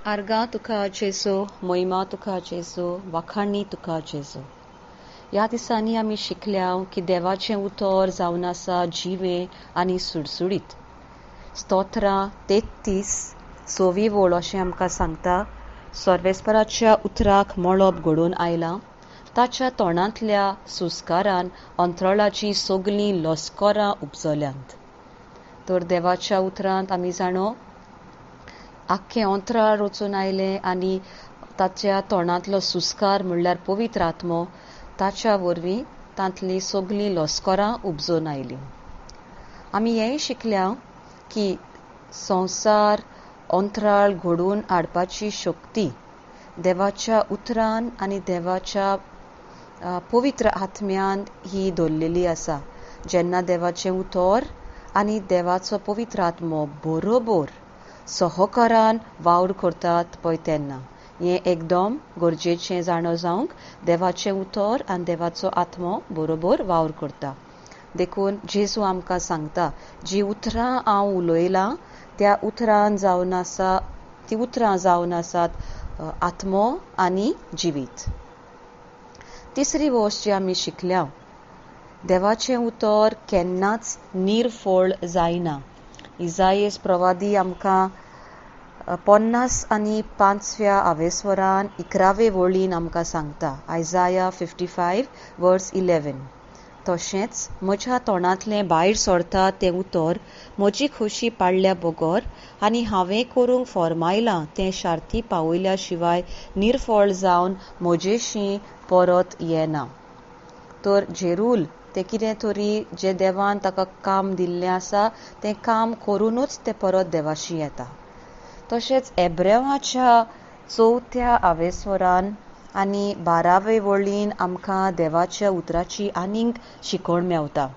आर्गां तुका जेजो, मोहिमा तुका जेजो, वाखाणी तुका जेजो. ह्या दिसांनी आमी शिकल्या की देवाचें उतर जावन आसा जिवे आनी सुडसुडीत. स्तोत्रां 33 4 अशें आमकां सांगता. सर्वेस्पराच्या उतराक मळब घडोवन आयलां. ताच्या तोंडांतल्या सुस्कारान अंतरळाची सगलीं लस्करां उपजल्यांत. तर देवाच्या उतरांत आमी जाणो आख्खें अंतराळ रचून आयलें आनी ताच्या तोंडांतलो सुस्कार म्हणल्यार पवित्र आत्मो ताच्या वरवीं तांतलीं सगलीं लस्करां उपजून आयलीं. आमी हेंय शिकल्या की संवसार अंतराळ घडोवन हाडपाची शक्ती देवाच्या उतरान आनी देवाच्या पवित्र आत्म्यान ही दवरलेली आसा. जेन्ना देवाचें उतर आनी देवाचो पवित्र आत्मो बरोबर सहकारान वावर करतात पळय तेन्ना हें एकदम गरजेचें जाणो जावंक देवाचें उतर आनी देवाचो आत्मो बरोबर वावर करता. देखून जेजू आमकां सांगता जी उतरां हांव उलयलां त्या उतरां जावन आसा ती उतरां जावन आसात आत्मो आनी जिवीत. तिसरी गोश्ट जी आमी शिकल्या देवाचें उतर केन्नाच निर्फळ जायना. इसायेस प्रवादी आमकां 55 आवेस्वरान 11 वळीन आमकां सांगता. आयजाया 55:11. तशेंच म्हज्या तोंडांतलें भायर सरता तें उतर म्हजी खोशी पाडल्या बगर आनी हांवें करूंक फॉर्मायलां तें शार्ती पावयल्या शिवाय निर्फळ जावन म्हजेशी परत येना. तर जेरूल तें कितें तरी जें देवान ताका काम दिल्लें आसा तें काम करूनच तें परत देवाशी येता. तशेंच एब्रेवाच्या 4 आवेस्वरान आनी 12 वळीन आमकां देवाच्या उतराची आनीक शिकवण मेवता.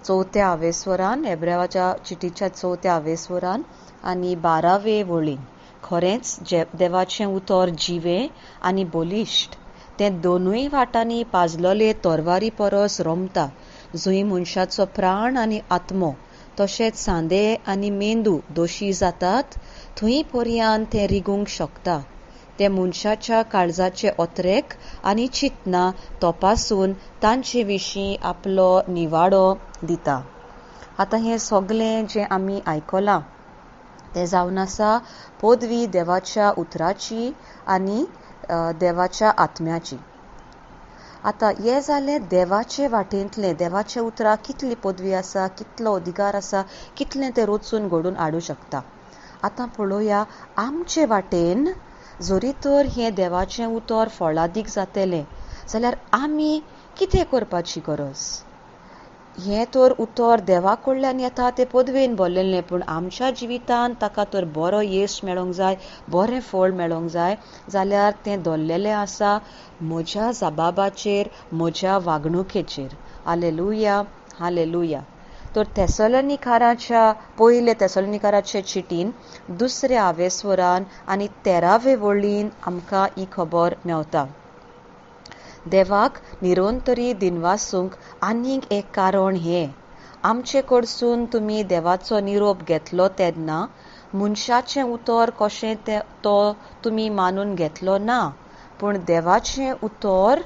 4 आवेस्वरान एब्रेवाच्या चिटीच्या 4 आवेस्वरान आनी 12 वळीन खरेंच देवाचें उतर जिवे आनी बलिश्ट. तें दोनूय वाटांनी पाजलोले तरवारी परस रमता. जंय मनशाचो प्राण आनी आत्मो तशेंच सांदे आनी मेंदू दोशी जातात थंय पर्यान तें रिगूंक शकता. तें मनशाच्या काळजाचे ओत्रेक आनी चिंतना तपासून तांचे विशीं आपलो निवाडो दिता. आतां हें सगळें जें आमी आयकलां तें जावन आसा पदवी देवाच्या उतराची आनी देवाच्या आत्म्याची. आतां हें जालें देवाचे वाटेंतलें. देवाच्या उतराक कितली पदवी आसा, कितलो अधिकार आसा, कितलें तें रचून घडोवन हाडूं शकता. आतां पळोवया आमचे वाटेन जरी तर हें देवाचें उतर फळादीक जातलें जाल्यार आमी कितें करपाची गरज. हें तर उतर देवा कडल्यान येता तें पदवेन भरलेलें पूण आमच्या जिवितांत ताका तर बरो येस मेळोंक जाय, बरें फळ मेळोंक जाय जाल्यार तें दवरलेलें आसा म्हज्या जबाबाचेर, म्हज्या वागणुकेचेर. Hallelujah, hallelujah. तर पयले तेसलोनिकाराचे चिटीन 2 आवेस्वरान आनी 13 वळीन आमकां ही खबर मेवता. देवाक निरंतरी दिनवासूंक आनीक एक कारण हें आमचे कडसून तुमी देवाचो निरोप घेतलो तेन्ना मनशाचें उतर कशें तो तुमी मानून घेतलो ना पूण देवाचें उतर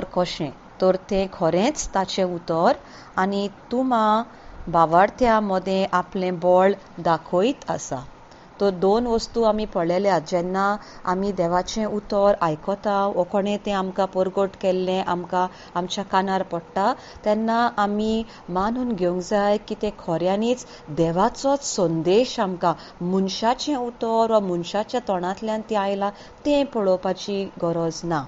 कशें तर तें खरेंच ताचें उतर आनी तुमां भावार्थ्या मदें आपलें बळ दाखयत आसा. तो 2 वस्तू आमी पळयल्यात. जेन्ना आमी देवाचें उतर आयकता वो कोणें तें आमकां परगट केल्लें आमकां आमच्या कानार पडटा तेन्ना आमी मानून घेवंक जाय की तें खऱ्यांनीच देवाचोच संदेश आमकां मनशाचें उतर वा मनशाच्या तोंडांतल्यान तें आयलां तें पळोवपाची गरज ना.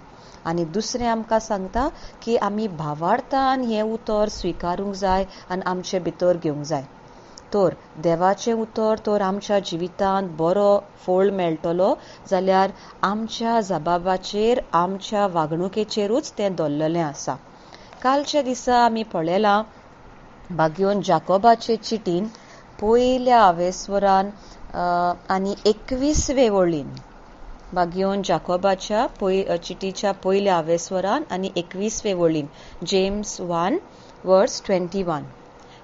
आनी दुसरें आमकां सांगता की आमी भावार्थान हें उतर स्विकारूंक जाय आनी आमचे भितर घेवंक जाय. तर देवाचें उतर तर आमच्या जिवितांत बरो फळ मेळटलो जाल्यार आमच्या जबाबाचेर, आमच्या वागणुकेचेरूच तें दवरलेलें आसा. कालच्या दिसा आमी पळयलां भाग्योन जाकोबाचे चिटीन 1 आवेस्वरान आनी 21 वळीन. भाग्योन जाकोबाच्या चिटीच्या 1 आवेस्वरान आनी 21 वळीन. जेम्स 1:21.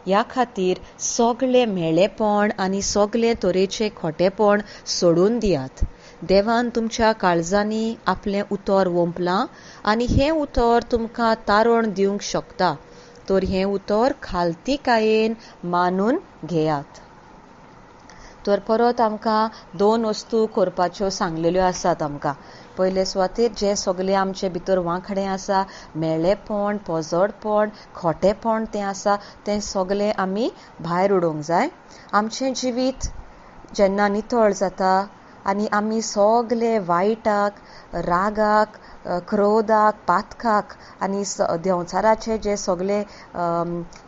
ह्या खातीर सगळे मेळेपण आनी सगळे तरेचे खोटेपण सोडून दियात. देवान तुमच्या काळजांनी आपलें उतर ओंपलां आनी हें उतर तुमकां तारण दिवंक शकता. तर हें उतर खालतीकायेन मानून घेयात. तर परत आमकां 2 वस्तू करपाच्यो सांगलेल्यो आसात आमकां. पयले सुवातेर जे सगळे आमचे भितर वांकडे आसा, मेळेपण, पोजडपण, खोटेपण तें आसा, तें सगळें आमी भायर उडोवंक जाय. आमचें जिवीत जेन्ना नितळ जाता आनी आमी सगळे वायटाक, रागाक, क्रोधाक, पातकाक आनी देंवचाराचे जे सगळे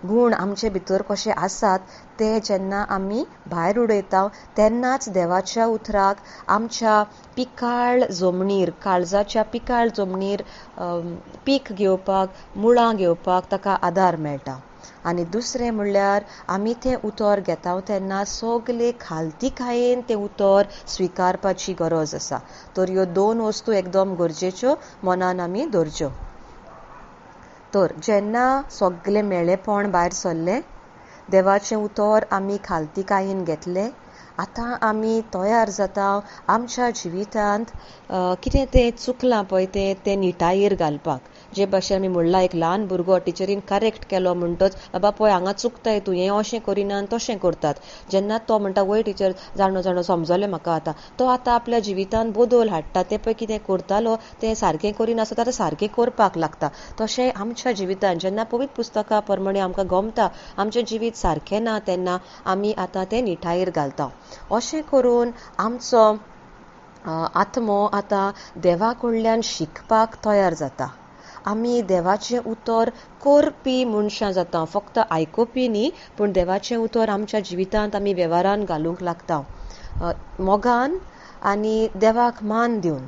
गूण आमचे भितर कशे आसात ते जेन्ना आमी भायर उडयता तेन्नाच देवाच्या उतराक आमच्या पिकाळ जमनीर, काळजाच्या पिकाळ जमनीर पीक घेवपाक, मुळां घेवपाक ताका आदार मेळटा. आनी दुसरें म्हणल्यार आमी तें उतर घेता तेन्ना सगळे खालतीकायेन तें उतर स्विकारपाची गरज आसा. तर ह्यो 2 वस्तू एकदम गरजेच्यो मनान आमी दवरच्यो. तर जेन्ना सगळे मेळेपण भायर सरलें, देवाचें उतर आमी खालतीकायेन घेतलें, आतां आमी तयार जाता आमच्या जिवितांत कितें तें चुकलां पळय तें निटायेर घालपाक. जे भाशेन आमी म्हणलां, एक ल्हान भुरगो टिचरीन करेक्ट केलो म्हणटच बाबा पळय हांगा चुकताय तूं, हें अशें करिना आनी तशें करतात. जेन्ना तो म्हणटा वय टिचर जाणो समजलें म्हाका आतां, तो आतां आपल्या जिवितांत बदल हाडटा. तें पळय कितें करतालो तें सारकें करिनासता आतां सारकें करपाक लागता. तशें आमच्या जिवितांत जेन्ना पवित्र पुस्तका प्रमाणे आमकां गमता आमचें जिवीत सारकें ना तेन्ना आमी आतां तें निठायेर घालता. अशें करून आमचो आत्मो आतां देवा कडल्यान शिकपाक तयार जाता. आमी देवाचें उतर करपी मनशां जाता, फक्त आयकुपी न्ही, पूण देवाचें उतर आमच्या जिवितांत आमी वेव्हारान घालूंक लागता, मोगान आनी देवाक मान दिवन.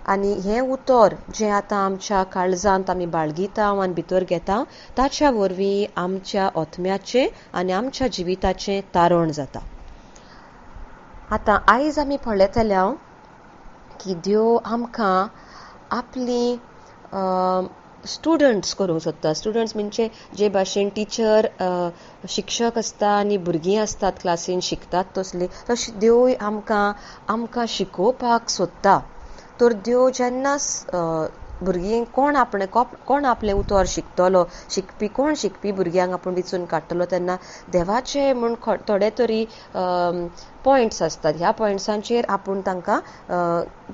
आनी हें उतर जें आतां आमच्या काळजांत आमी बाळगिता आनी भितर घेता ताच्या वरवीं आमच्या आत्म्याचें आनी आमच्या जिविताचें तारण जाता. आतां आयज आमी पळयतले की देव आमकां आपली स्टुडंट्स करूंक सोदता. स्टुडंट्स म्हणजे जे भाशेन टिचर शिक्षक आसता आनी भुरगीं आसतात क्लासीन शिकतात तसली, तशें देवूय आमकां शिकोवपाक सोदता. तर देव जेन्ना भुरगीं कोण आपलें उतर शिकतलो, शिकपी भुरग्यांक आपूण विचून काडटलो तेन्ना देवाचे म्हूण थोडे तरी पॉयंट्स आसतात. ह्या पॉयंट्सांचेर आपूण तांकां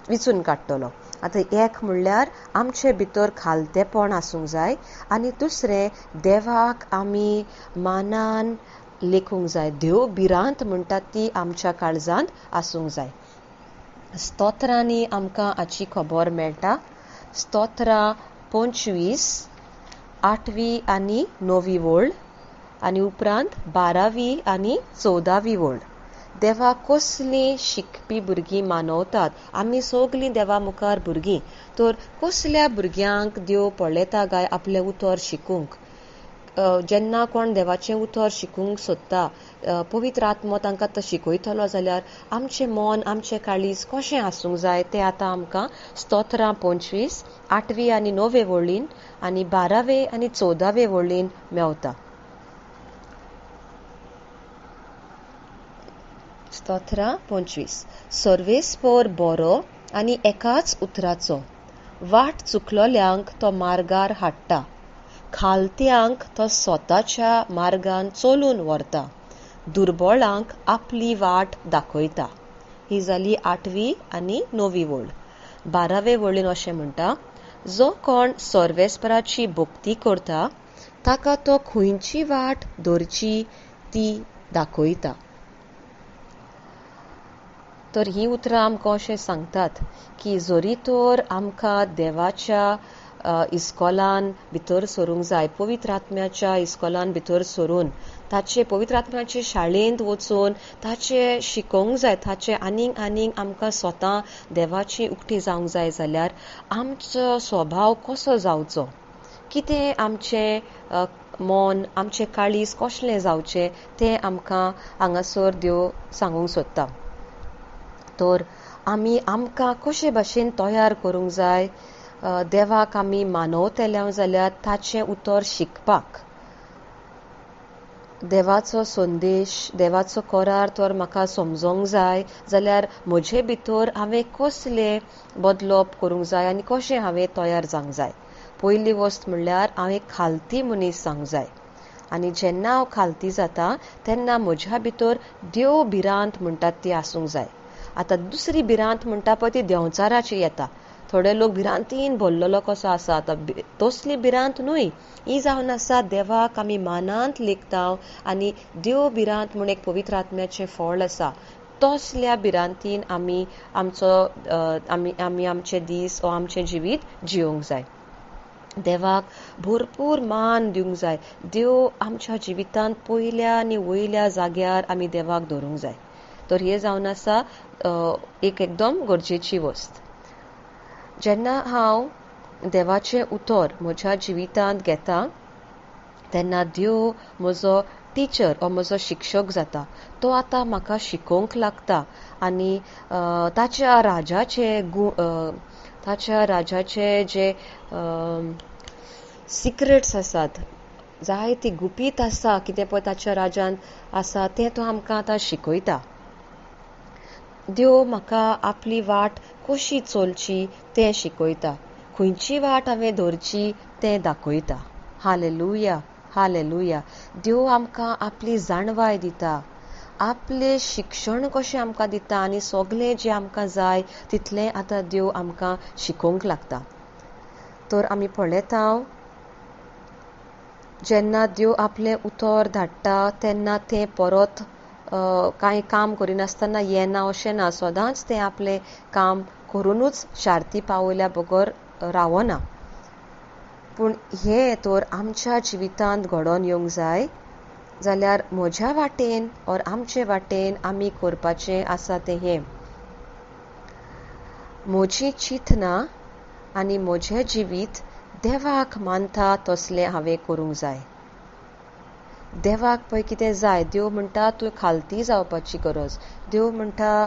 विचून काडटलो. आतां एक म्हणल्यार आमचे भितर खालतेपण आसूंक जाय आनी दुसरें देवाक आमी मानान लेखूंक जाय. देव भिरांत म्हणटात ती आमच्या काळजांत आसूंक जाय. स्तोत्रांनी आमकां हाची खबर मेळटा. स्तोत्रां 25, 8वी आनी 9वी वळ आनी उपरांत 12वी आनी 14वी वळ. देवा कसलीं शिकपी भुरगीं मानवतात. आमी सगलीं देवा मुखार भुरगीं. तर कसल्या भुरग्यांक देव पळयता काय आपलें उतर शिकूंक. जेन्ना कोण देवाचें उतर शिकूंक सोदता, पवित्र आत्मो तांकां तो शिकयतलो जाल्यार आमचें मन, आमचें काळीज कशें आसूंक जाय तें आतां आमकां स्तोत्रां 25, 8वी आनी 9वे वळीन आनी 12वे आनी 14वे वळीन मेवता. स्तोत्रां 25. सर्वेस्पर बरो आनी एकाच उतराचो, वाट चुकलोल्यांक तो मार्गार हाडटा, खालत्यांक तो स्वताच्या मार्गान चलून व्हरता, दुर्बळांक आपली वाट दाखयता. ही जाली 8वी आनी 9वी वळ. 12वे वळीन अशें म्हणटा, जो कोण सर्वेस्पराची भक्ती करता ताका तो खंयची वाट धरची ती दाखयता. तर ही उतरां आमकां अशें सांगतात की जरी तर आमकां देवाच्या इस्कॉलान भितर सरूंक जाय, पवित्र आत्म्याच्या इस्कॉलान भितर सरून ताचे पवित्र आत्म्याचे शाळेंत वचून ताचे शिकोवंक जाय, ताचे आनीक आमकां स्वता देवाची उक्ती जावंक जाय जाल्यार आमचो स्वभाव कसो जावचो, कितें आमचें मन, आमचें काळीज कसलें जावचें तें आमकां हांगासर देव सांगूंक सोदता. तर आमकां कशे भाशेन तयार करूंक जाय, देवाक आमी मानवतले जाल्यार ताचें उतर शिकपाक. देवाचो संदेश, देवाचो करार तर म्हाका समजोंक जाय जाल्यार म्हजे भितर हांवें कसले बदलप करूंक जाय आनी कशें हांवें तयार जावंक जाय. पयली वस्त म्हणल्यार हांव एक खालती मनीस जावंक जाय. आनी जेन्ना हांव खालती जाता तेन्ना म्हज्या भितर देव भिरांत म्हणटात ती आसूंक जाय. आतां दुसरी भिरांत म्हणटा पळय ती देंवचाराची येता. थोडे लोक भिरांतीन भरलेलो कसो आसा, आतां तसली भिरांत न्हय, ही जावन आसा देवाक आमी मानांत लेखता आनी देव भिरांत म्हूण एक पवित्र आत्म्याचें फळ आसा. तसल्या भिरांतीन आमी आमचे दीस वा आमचें जिवीत जिवंक जाय. देवाक भरपूर मान दिवंक जाय. देव आमच्या जिवितांत पयल्या आनी वयल्या जाग्यार आमी देवाक दवरूंक जाय. तर हे जावन आसा एकदम गरजेची वस्त. जेन्ना हांव देवाचें उतर म्हज्या जिवितांत घेता तेन्ना देव म्हजो टिचर वा म्हजो शिक्षक जाता. तो आतां म्हाका शिकोवंक लागता आनी ताच्या राजाचे जे सिक्रेट्स आसात, जाय ती गुपीत आसा कितें पळय ताच्या राजांत आसा तें तो आमकां आतां शिकयता. देव म्हाका आपली वाट कशी चलची तें शिकयता. खंयची वाट हांवें धरची तें दाखयता. Hallelujah, hallelujah. देव आमकां आपली जाणवाय दिता, आपलें शिक्षण कशें आमकां दिता आनी सगलें जें आमकां जाय तितलें आतां देव आमकां शिकोवंक लागता. तर आमी पळयता जेन्ना देव आपलें उतर धाडटा तेन्ना तें परत कांय काम करिनासतना येना अशें ना. सदांच तें आपलें काम करुनूच शार्ती पावयल्या बगर रावना. पूण हें तर आमच्या जिवितांत घडोवन येवंक जाय जाल्यार म्हज्या वाटेन और आमचे वाटेन आमी करपाचें आसा तें हें, म्हजी चिंतना आनी म्हजें जिवीत देवाक मानता तसलें हांवें करूंक जाय. देवाक पळय कितें जाय, देव म्हणटा तुवें खालती जावपाची गरज. देव म्हणटा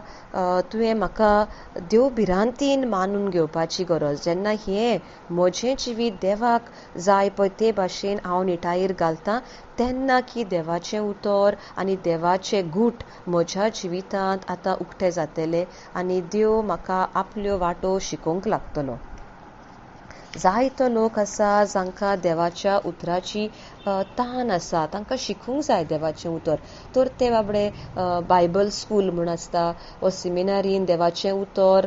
तुवें म्हाका देव भिरांतीन मानून घेवपाची गरज. जेन्ना हें म्हजें जिवीत देवाक जाय पळय ते भाशेन हांव निठायेर घालतां तेन्ना की देवाचें उतर आनी देवाचे गूट म्हज्या जिवितांत आतां उक्ते जातले आनी देव म्हाका आपल्यो वाटो शिकोवंक लागतलो. जायतो लोक आसा जांकां देवाच्या उतराची तान आसा, तांकां शिकूंक जाय देवाचें उतर. तर ते बाबडे बायबल स्कूल म्हूण आसता वा सेमिनारीन देवाचें उतर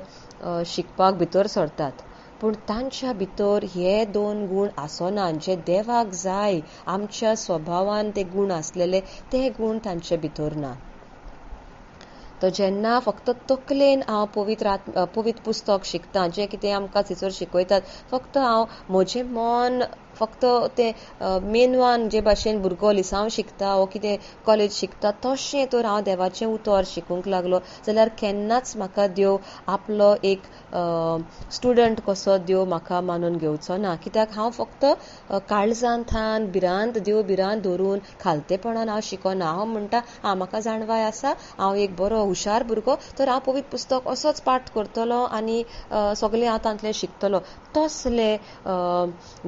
शिकपाक भितर सरतात. पूण तांच्या भितर हे दोन गूण आसना जे देवाक जाय. आमच्या स्वभावान ते गूण आसलेले ते गूण तांचे भितर ना. तो जेन्ना फक्त तकलेन हांव पवित्र पुस्तक शिकता, जें कितें आमकां थंयसर शिकयतात, फक्त हांव म्हजें मन फक्त तें मेनवान जे भाशेन भुरगो लिसांव शिकता वा कितें कॉलेज शिकता तशें तर हांव देवाचें उतर शिकूंक लागलो जाल्यार केन्नाच म्हाका देव आपलो एक स्टुडंट कसो देव म्हाका मानून घेवचो ना. कित्याक हांव फक्त काळजांत भिरांत देव भिरांत धरून खालतेपणान हांव शिकोना. हांव म्हणटा म्हाका जाणवाय आसा, हांव एक बरो हुशार भुरगो, तर हांव पवित्र पुस्तक असोच पाठ करतलो आनी सगलें हांव तांतलें शिकतलो. तसले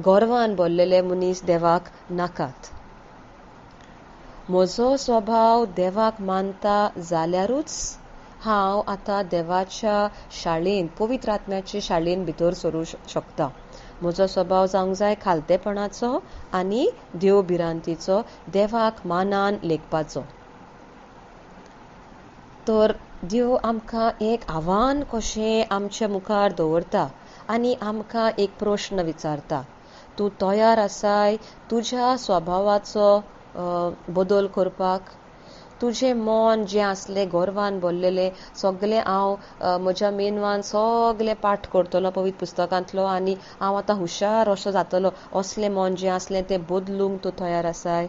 गर्वान भरलेले मनीस देवाक नाकात. म्हजो स्वभाव देवाक मानता जाल्यारूच हांव आतां देवाच्या शाळेन पवित्र आत्म्याच्या शाळेन भितर सरूं शकता. म्हजो स्वभाव जावंक जाय खालतेपणाचो आनी देव भिरांतीचो, देवाक मानान लेखपाचो. तर देव आमकां एक आव्हान कशें आमच्या मुखार दवरता आनी आमकां एक प्रश्न विचारता. तूं तयार आसाय तुज्या स्वभावाचो बदल करपाक? तुजें मन जें आसलें गर्वान भरलेलें सगलें हांव म्हज्या मेनवान सगलें पाठ करतलो पवित्र पुस्तकांतलो आनी हांव आतां हुशार असो जातलो, असलें मन जें आसलें तें बदलूंक तूं तयार आसाय?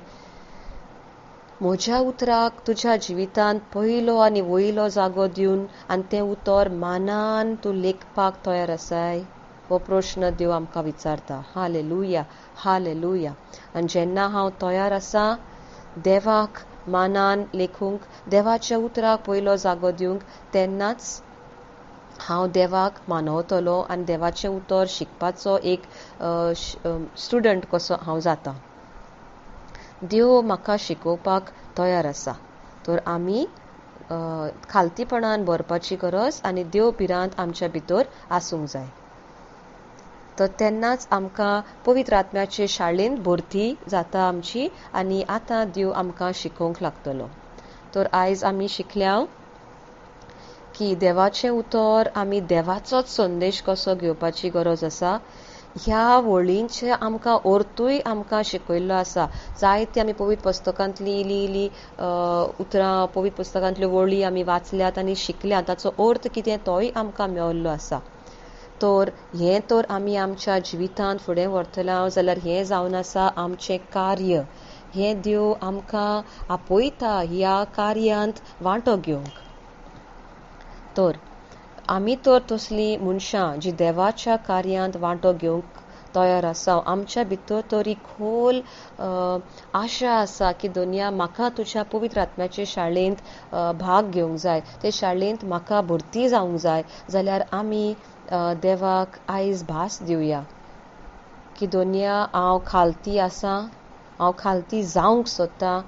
म्हज्या उतराक तुज्या जिवितांत पयलो आनी वयलो जागो दिवन आनी तें उतर मानान तूं लेखपाक तयार आसाय? हो प्रश्न देव आमकां विचारता. Hallelujah, hallelujah. आनी जेन्ना हांव तयार आसा देवाक मानान लेखूंक, देवाच्या उतराक पयलो जागो दिवंक, तेन्नाच हांव देवाक मानवतलो आनी देवाचें उतर शिकपाचो एक स्टुडंट कसो हांव जाता. देव म्हाका शिकोवपाक तयार आसा. तर आमी खालतीपणान भरपाची गरज आनी देव भिरांत आमच्या भितर आसूंक जाय. तर तेन्नाच आमकां पवित्र आत्म्याचे शाळेंत भरती जाता आमची आनी आतां देव आमकां शिकोवंक लागतलो. तर आयज आमी शिकल्या की देवाचें उतर आमी देवाचोच संदेश कसो घेवपाची गरज आसा. ह्या वळींचे आमकां अर्थूय आमकां शिकयल्लो आसा. जायती आमी पवित्र पुस्तकांतली इली उतरां पवित्र पुस्तकांतल्यो वळी आमी वाचल्यात आनी शिकल्यात. ताचो अर्थ कितें तोय आमकां मेळिल्लो आसा. तर हें तर आमी आमच्या जिवितांत फुडें व्हरतला जाल्यार हें जावन आसा आमचें कार्य. हें देव आमकां आपयता ह्या कार्यांत वांटो घेवंक. तर आमी तर तसलीं मनशां जीं देवाच्या कार्यांत वांटो घेवंक तयार आसा. आमच्या भितर तरी खोल आशा आसा की दुनिया म्हाका तुज्या पवित्र आत्म्याचे शाळेंत भाग घेवंक जाय. ते शाळेंत म्हाका भरती जावंक जाय. जाल्यार आमी देवाक आयज भास दिवया की दुनिया हांव खालती आसा, हांव खालती जावंक सोदतां.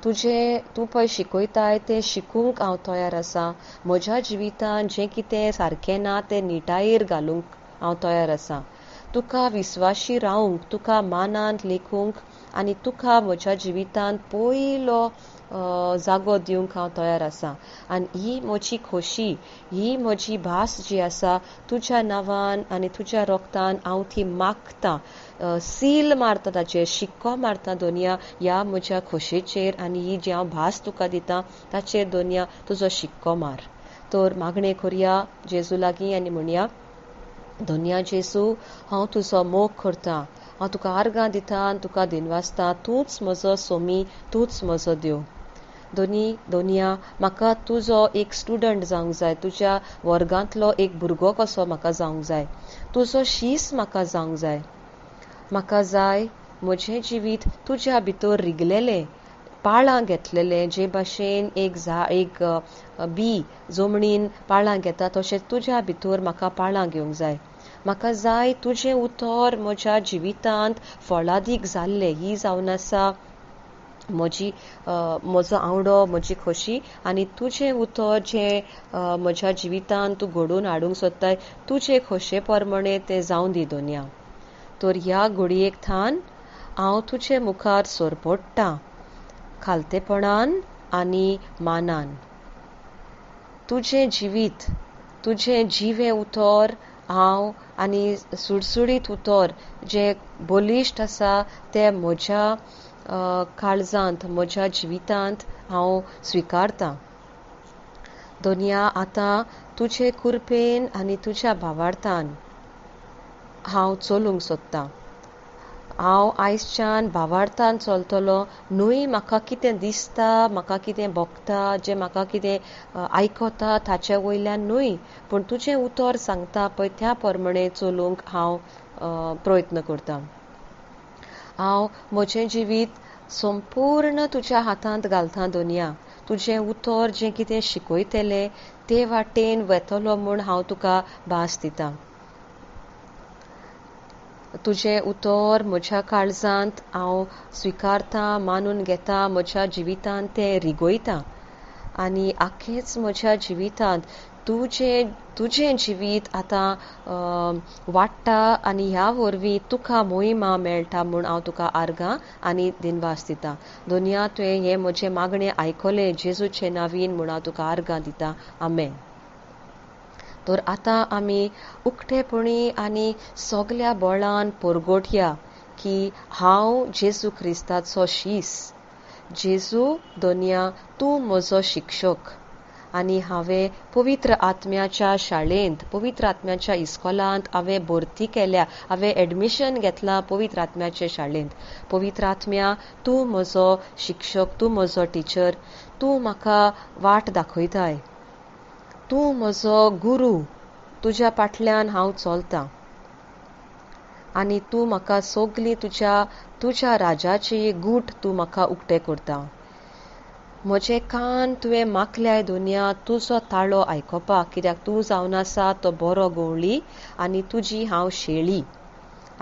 तूं पळय शिकयताय तें शिकूंक हांव तयार आसा. म्हज्या जिवितांत जें कितें सारकें ना तें निटायेर घालूंक हांव तयार आसा. तुका विस्वाशी रावंक, तुका मानांत लेखूंक आनी तुका म्हज्या जिवितांत पयलो जागो दिवंक हांव तयार आसा. आनी ही म्हजी खोशी, ही म्हजी भास जी आसा तुज्या नांवान आनी तुज्या रोगतान हांव ती मागतां. सील मारता ताचेर, शिक्को मारता दुनिया ह्या म्हज्या खोशेचेर आनी ही जी हांव भास तुका दितां ताचेर दुनिया तुजो शिक्को मार. तर मागणें करया जेजू लागीं आनी म्हणया, दुनिया जेजू हांव तुजो मोग करतां. हांव तुका आर्गां दितां आनी तुका दिनवासतां. तूंच म्हजो सोमी, तूंच म्हजो देव. दुनिया म्हाका तुजो एक स्टुडंट जावंक जाय. तुज्या वर्गांतलो एक भुरगो कसो म्हाका जावंक जाय. तुजो शीस म्हाका जावंक जाय. म्हाका जाय म्हजें जिवीत तुज्या भितर रिगलेलें, पाळां घेतलेलें. जे भाशेन एक बी जमणीन पाळां घेता तशें तुज्या भितर म्हाका पाळां घेवंक जाय. म्हाका जाय तुजें उतर म्हज्या जिवितांत फळादीक जाल्लें. ही जावन आसा म्हजो आवडो, म्हजी खोशी. आनी तुजें उतर जें म्हज्या जिवितांत तूं घडोवन हाडूंक सोदताय तुजे खोशे प्रमाणें तें जावं दी दुनिया. तर ह्या घडयेक थान हांव तुजे मुखार सोरपडटां खालतेपणान आनी मानान. तुजें जिवीत, तुजें जिवें उतर हांव आनी सुडसुडीत उतर जें बलिश्ट आसा तें म्हज्या काळजांत, म्हज्या जिवितांत हांव स्विकारतां. दुनिया आतां तुजे कृपेन आनी तुज्या भावार्थान हांव चलूंक सोदतां. हांव आयजच्यान भावार्थान चलतलो. न्हय म्हाका कितें दिसता, म्हाका कितें भोगता, जें म्हाका कितें आयकता ताचे वयल्यान न्हय, पूण तुजें उतर सांगता पळय त्या प्रमाणें चलूंक हांव प्रयत्न करतां. हांव म्हजें जिवीत संपूर्ण तुज्या हातांत घालतां दुनिया. तुजें उतर जें कितें शिकयतलें ते वाटेन वेतलो म्हूण हांव तुका भास दितां. तुजें उतर म्हज्या काळजांत हांव स्विकारतां, मानून घेतां. म्हज्या जिवितांत तें रिगयतां आनी आख्खेच म्हज्या जिवितांत तुजें जिवीत आतां वाडटा आनी ह्या वरवीं तुका मोहिमा मेळटा म्हूण हांव तुका आर्गां आनी दिनवास दितां. दुनिया तुवें हें म्हजें मागणें आयकलें जेजूचे नांवीन म्हूण हांव तुका आर्गां दितां. आमेन. तर आतां आमी उक्तेपणी आनी सगल्या बळान परगोटया की हांव जेजू क्रिस्ताचो शीस. जेजू दुनिया तूं म्हजो शिक्षक आनी हांवें पवित्र आत्म्याच्या शाळेंत, पवित्र आत्म्याच्या इस्कॉलांत हांवें भरती केल्या, हांवें एडमिशन घेतलां पवित्र आत्म्याचे शाळेंत. पवित्र आत्म्या तूं म्हजो शिक्षक, तूं म्हजो टिचर. तूं म्हाका वाट दाखयताय. तूं म्हजो गुरू. तुज्या फाटल्यान हांव चलतां आनी तूं म्हाका सगलीं तुज्या राजाची गूट तूं म्हाका उक्तें करता. म्हजें कान तुवें मागल्याय दुनिया तुजो ताळो आयकोपाक, कित्याक तूं जावन आसा तो बरो गवळी आनी तुजी हांव शेळी.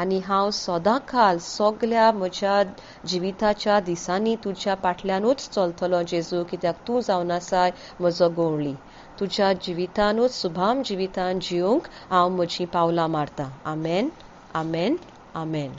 आनी हांव सदांकाल सगळ्या म्हज्या जिविताच्या दिसांनी तुज्या फाटल्यानूच चलतलो जेजू, कित्याक तूं जावन आसाय म्हजो गवळी. तुज्या जिवितानूच सुभाम जिवितान जिवंक हांव म्हजीं पावलां मारतां. आमेन, आमेन, आमेन.